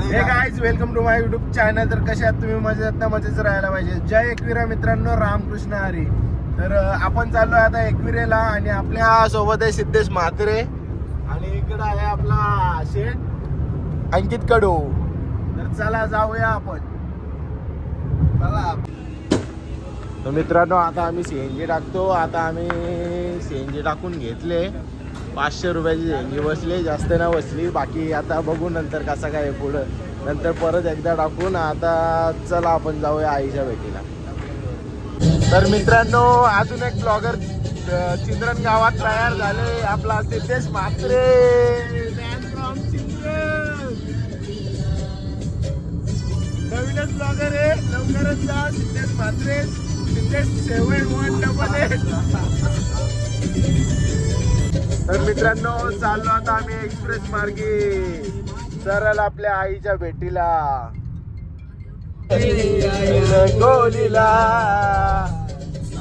हे guys, welcome to my YouTube channel. तर कसे आहात तुम्ही? मजेच राहायला पाहिजे. जय एकविरा मित्रांनो, रामकृष्ण हरी. तर आपण चाललो आता एकविरेला आणि आपल्या सोबत आहे सिद्धेश म्हात्रे आणि इकडं आहे आपला शेठ अंकित कडू. तर चला जाऊया आपण. तर मित्रांनो, आता आम्ही सीएनजी टाकतो. आता आम्ही सीएनजी टाकून घेतले. 500 रुपयाची सीएनजी बसली, जास्त नाही बसली. बाकी आता बघू नंतर कसं काय पुढं, नंतर परत एकदा टाकून. आता चला आपण जाऊया आईच्या भेटीला. तर मित्रांनो, अजून एक ब्लॉगर चिंद्रन गावात तयार झाले. आपला सिद्धेश म्हात्रे, नवीनच ब्लॉगर आहे. लवकरच जा सिद्धेश म्हात्रे, सिद्धेश 7188. तर मित्रांनो, चाललो आता आम्ही एक्सप्रेस मार्गे सरळ आपल्या आईच्या भेटीला, गोलीला.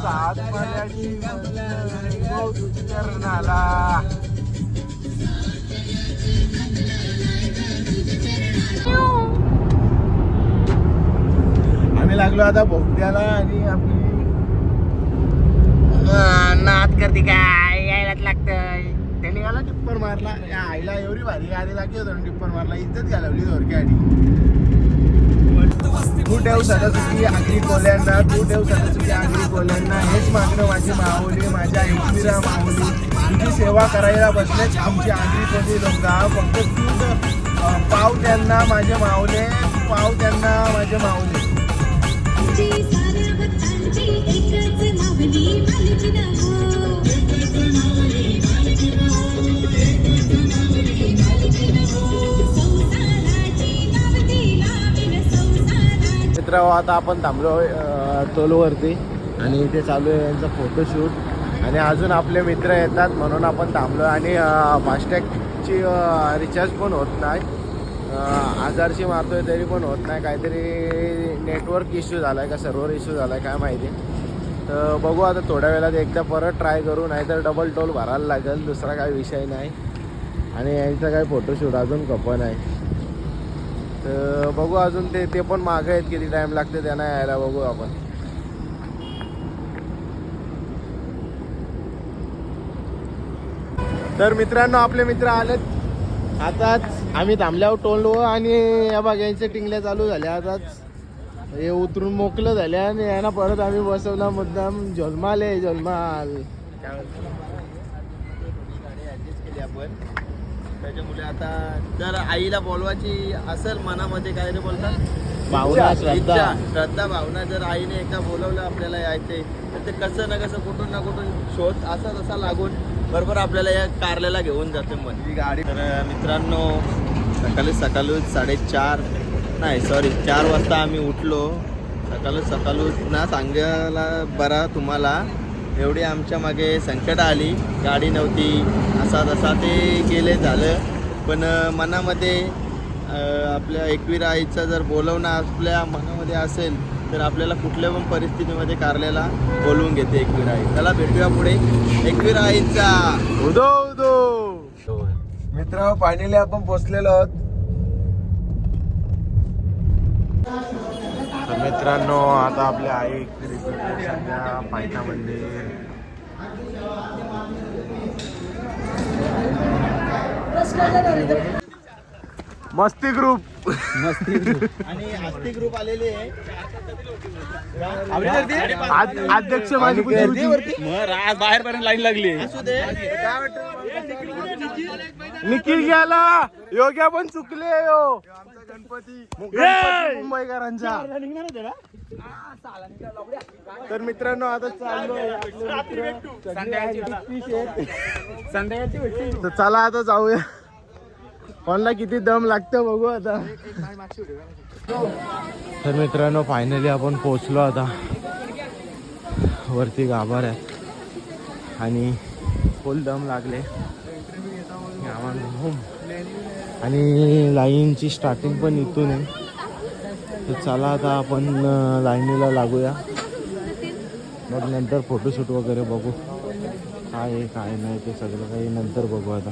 सात महिन्याची करणाला आम्ही लागलो आता भोगद्याला. आणि आपली नाद करते काय, यायलाच लागतंय. त्याने मला टिप्पर मारला. या आईला एवढी भारी गाडी लागली होती, टिप्पर मारला. इज्जत घालवली धोरक्याडी. तू ठेव सदासुखी आगरी कोल्यांना, तू ठेव सदासुखी आगरी कोल्यांना. हेच मागणं माझी माऊली, माझ्या एकविरा माऊली. तुझी सेवा करायला बसलेच आमची आगरी कोली लोक. फक्त तूच पाव त्यांना माझे माऊले, पाव त्यांना माझे माऊले. मित्रांनो, आता आपण थांबलो टोलवरती आणि इथे चालू आहे यांचा फोटोशूट. आणि अजून आपले मित्र येतात म्हणून आपण थांबलो. आणि फास्टॅगची रिचार्ज पण होत नाही. 1000ची मारतोय तरी पण होत नाही. काहीतरी नेटवर्क इश्यू झाला आहे का सर्व्हर इश्यू झाला आहे काय माहिती. तर बघू आता थोड्या वेळात एकदा परत ट्राय करू, नाहीतर डबल टोल भरायला लागेल. दुसरा काही विषय नाही. आणि यांचा काही फोटोशूट अजून कपन आहे. तर बघू अजून ते पण मागं आहेत. किती टाईम लागते त्यांना यायला बघू आपण. तर मित्रांनो, आपले मित्र आलेत आताच. आम्ही थांबल्यावर टोललो आणि या बघायच्या टिंगल्या चालू झाल्या आताच. हे उतरून मोकलं झाल्या आणि यांना परत आम्ही बसवला मुद्दाम. झोलमाल आहे, झोलमाल. गाडी ॲडजस्ट केली आपण. त्याच्यामुळे आता जर आईला बोलवायची असेल मनामध्ये, काय रे बोलतात, भावना, श्रद्धा भावना. जर आईने एकदा बोलवलं आपल्याला यायचे, तर ते कसं ना कसं कुठून ना कुठून शोध असा तसा लागून बरोबर आपल्याला या कारल्याला घेऊन जाते मग ही गाडी. तर मित्रांनो, सकाळी 4 वाजता आम्ही उठलो. सकाळी ना सांगायला बरा तुम्हाला, एवढी आमच्या मागे संकट आली. गाडी नव्हती, असा तसा ते गेले झालं. पण मनामध्ये आपल्या एकविरा आईचं जर बोलवणं आपल्या मनामध्ये असेल तर आपल्याला कुठल्या पण परिस्थितीमध्ये कारल्याला बोलवून घेते एकविरा आई. त्याला भेटूया पुढे एकविरा आईचा उदो उदो. मित्र, पाणीला आपण पोचलेलो आहोत. तर मित्रांनो, आता आपल्या आई सध्या पायथा मंदिर. मस्ती ग्रुप आणि हस्ती ग्रुप आलेले आहे. अध्यक्ष माझी बाहेर पर्यंत लाईन लागली. निखिल गेला, योग्या पण चुकले. गणपती मुंबईकरांचा. तर मित्रांनो, आता चाललोय. तर चला आता जाऊया. कोणाला किती दम लागतं बघू आता. तर मित्रांनो फायनली आपण पोचलो आता वरती गाभाऱ्यात आणि फुल दम लागले आणि लाईनची स्टार्टिंग पण इथून आहे. तर चला आता आपण लाईनीला लागूया, मग नंतर फोटोशूट वगैरे बघू काय आहे काय नाही ते सगळं काही नंतर बघू. आता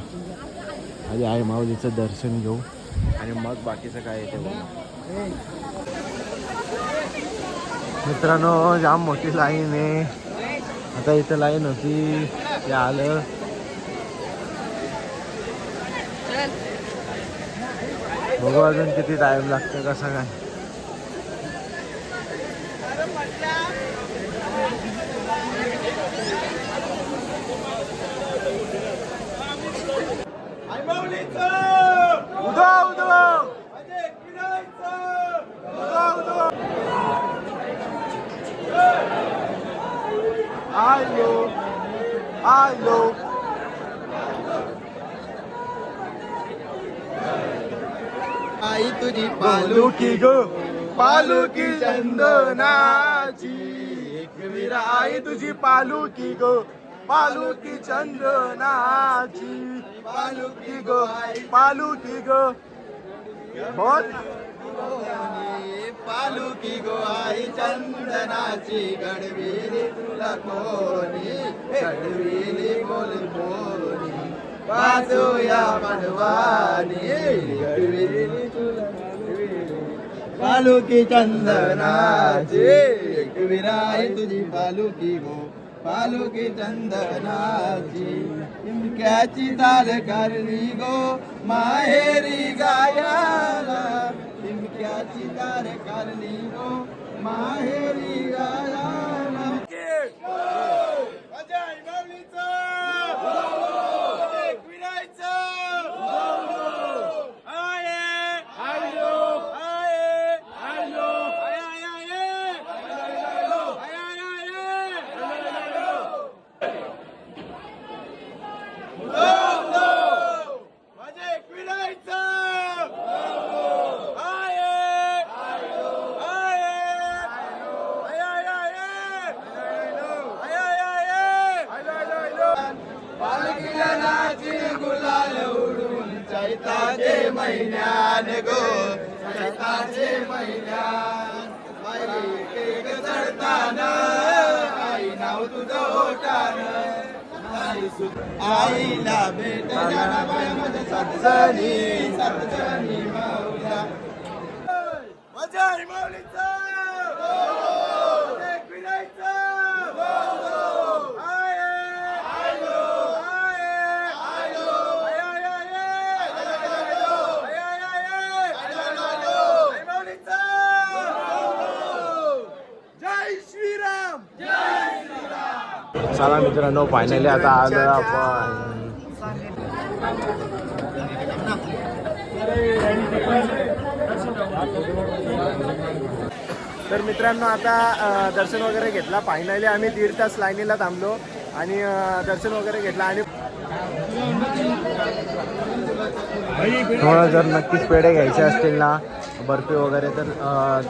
आधी आई माऊलीचं दर्शन घेऊ आणि मग बाकीचं काय आहे ते बघू. मित्रांनो जाम मोठी लाईन आहे. आता इथं लाईन होती ते आलं. बघू अजून किती टाइम लागतं कसं काय. आई तुझी पालुकी गो पालुकी चंदनाची एकवीरा आई तुझी पालुकी गो पालुकी चंदनाची पालुकी गो आई पालुकी गो बोल. पालुकी गो आई चंदनाची गडविली तुला कोणी गडविली बोल कोणी वाजूया मनवानी गडविली तुला पालुकी चंदनाची विराई तुझी पालुकी गो पालुकी चंदनाची इमक्याची ताल करणी गो माहेरी गायाला इमक्याची ताल करणी गो माहेरी गायाला. चैताचे महिन्यान गो चैताचे महिन्यान केक चढताना आई नाव तुझं ओटान आईला भेट जाणा बाया माझ्या सत्सनी माऊला माझ्या आई माऊलीचा चला मित्रांनो फायनली आता आलो आपण. तर मित्रांनो आता दर्शन वगैरे घेतला. फायनली आम्ही 1.5 तास लाईनीला थांबलो आणि दर्शन वगैरे घेतला. आणि तुम्हाला जर नक्कीच पेढे घ्यायचे असतील ना बर्फी वगैरे तर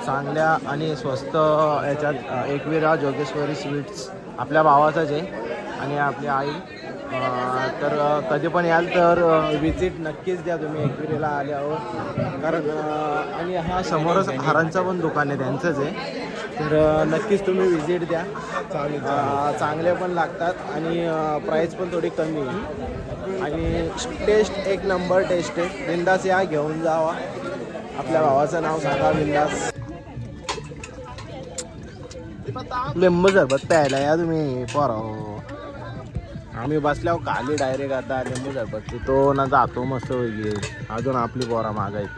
चांगल्या आणि स्वस्त याच्यात एकवीरा जोगेश्वरी स्वीट्स आपल्या भावाचंच आहे आणि आपली आई. तर कधी पण याल तर विजिट नक्कीच द्या तुम्ही एकविरेला आल्यावर. कारण आणि हा समोरच हारांचं पण दुकान आहे त्यांचंच आहे. तर नक्कीच तुम्ही विजिट द्या. चांगले पण लागतात आणि प्राईस पण थोडी कमी आहे आणि टेस्ट एक नंबर टेस्ट आहे. बिंदास या घेऊन जावा. आपल्या भावाचं नाव सांगा बिंदास. लिंबू सरबत प्यायला या तुम्ही पोराव. आम्ही बसल्यावर खाली डायरेक्ट आता लिंबू सरबत तो ना जातो मस्त वगैरे. अजून आपली पोरा मागायत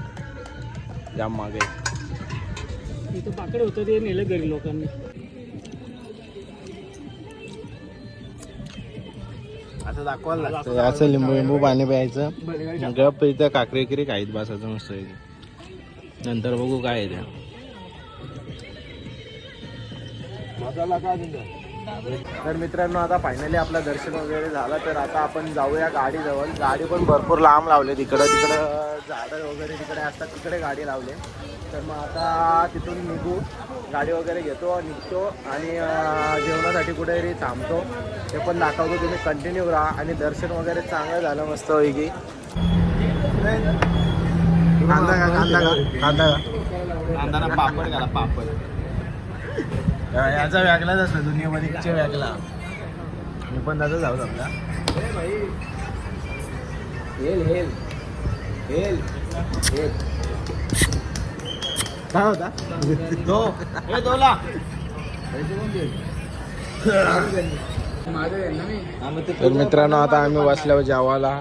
जाम मागायत. इथं पाकड होतं ते नेलं घरी लोकांनी. असं दाखवायला लागतं. असं लिंबू पाणी प्यायचं गप इथं काकरी खाईत बसायचं मस्त. नंतर बघू काय आहे त्या. मसाला का तर मित्रांनो आता फायनली आपलं दर्शन वगैरे झालं तर आता आपण जाऊया गाडीजवळ. गाडी पण भरपूर लांब लावले, तिकडं झाडं वगैरे तिकडे असतात, तिकडे गाडी लावले. तर मग आता तिथून निघू, गाडी वगैरे घेतो, निघतो आणि जेवणासाठी कुठेतरी थांबतो, ते पण दाखवतो. तुम्ही कंटिन्यू राहा आणि दर्शन वगैरे चांगलं झालं मस्त पैकी. कांदा पापड घाला, पापड. याचा वेगळाच असतो दुनियामध्ये वेगळा. मी पण त्याचा जाऊ समजा. काय होता तर मित्रांनो आता आम्ही बसल्यावर जेवायला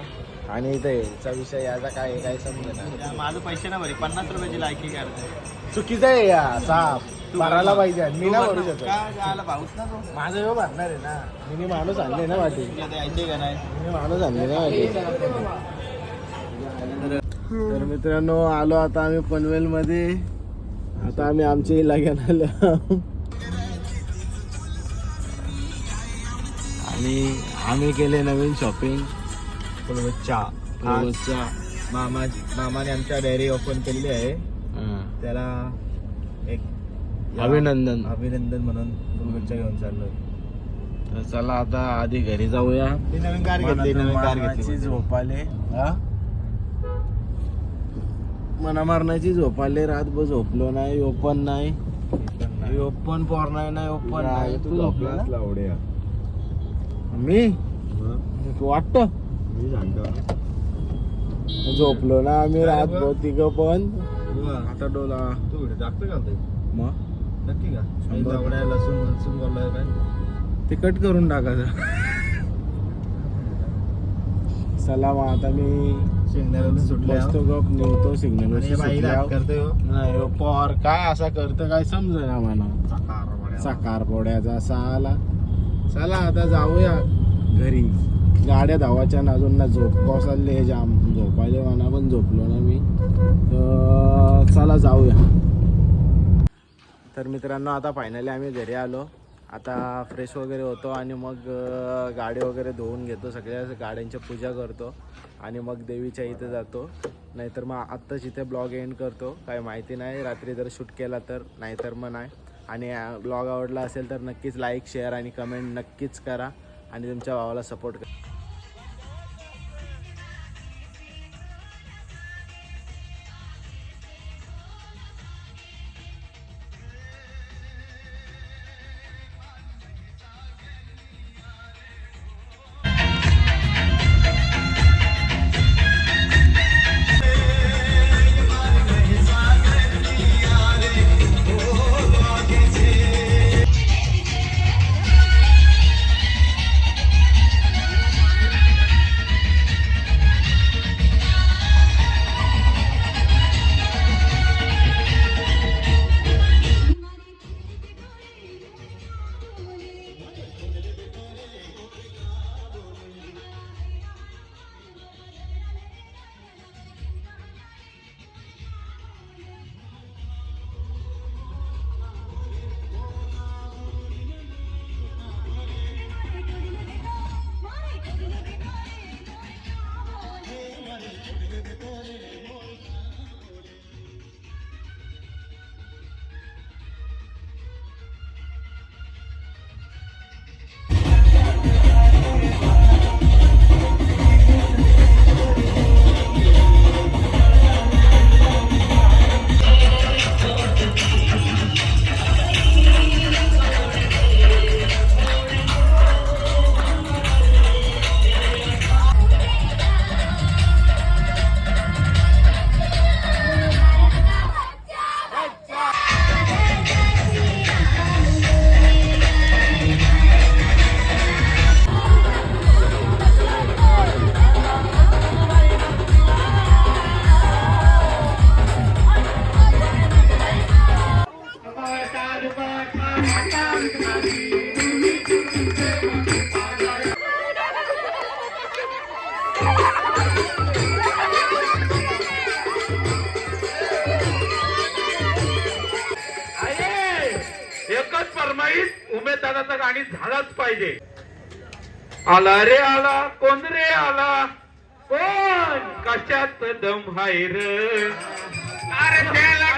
आणि इथे याचा विषय याचा काय काय समजेल. माझं पैसे ना भरे 50 रुपयाची लायकी करते. चुकीचं आहे या साप भरायला पाहिजे. मी ना भरू शकतो, भाऊच ना तो. माझं एवढं भरणार आहे ना. मी माणूस आणले ना वाटी, यायचे का नाही? मी माणूस आणले ना वाटी. तर मित्रांनो आलो आता आम्ही पनवेल मध्ये. आता आम्ही आमच्या इलाक्यात आलो आणि आम्ही केले नवीन शॉपिंग. मामाने आमच्या डायरी ओपन केलेली आहे, त्याला एक अभिनंदन म्हणून फुलगच्चा घेऊन चाललोय. तर चला आता आधी घरी जाऊया. ती नवीन कार घेतली, नवीन कार घेतली. झोपाले मनामारणाची झोपाले. रातभर झोपलो नाही, ओपन नाही, ओपन पोर नाही, ओपन नाही. तू झोपला ना? मी वाटत मी सांगतो झोपलो ना आम्ही रातभर तिघं पण. आता डोला तू व्हिडिओ टाकतो का? मग नक्की का? लसूण बोललाय काय ते कट करून टाकायचं. चला मग आता मी सिग्नल सुटले बसतो गप निघतो. सिग्नल करतोय नाही पोर काय असा करतं काय समज ना मला. साकार पोड्याचा साला. चला आता जाऊया घरी. गाड्या धावाच्या ना अजून ना झोप कोसळले जाम. झोपायला म्हणा पण झोपलो ना मी. तर चला जाऊया. तर मित्रांनो आता फायनली आम्ही घरी आलो. आता फ्रेश वगैरे होतो आणि मग गाडी वगैरे धुवून घेतो. सगळ्या गाड्यांची पूजा करतो आणि मग देवीच्या इथे जातो. नाहीतर मग आत्ताच इथे ब्लॉग एंड करतो. काय माहिती नाही रात्री जर शूट केला तर, नाहीतर मग नाही. आणि ब्लॉग आवडला असेल तर नक्कीच लाईक शेअर आणि कमेंट नक्कीच करा आणि तुमच्या भावाला सपोर्ट करा. दादाचं गाणी झालंच पाहिजे. आला रे आला, कोण रे आला, कोण कशात दम हाय रे, अरे त्याला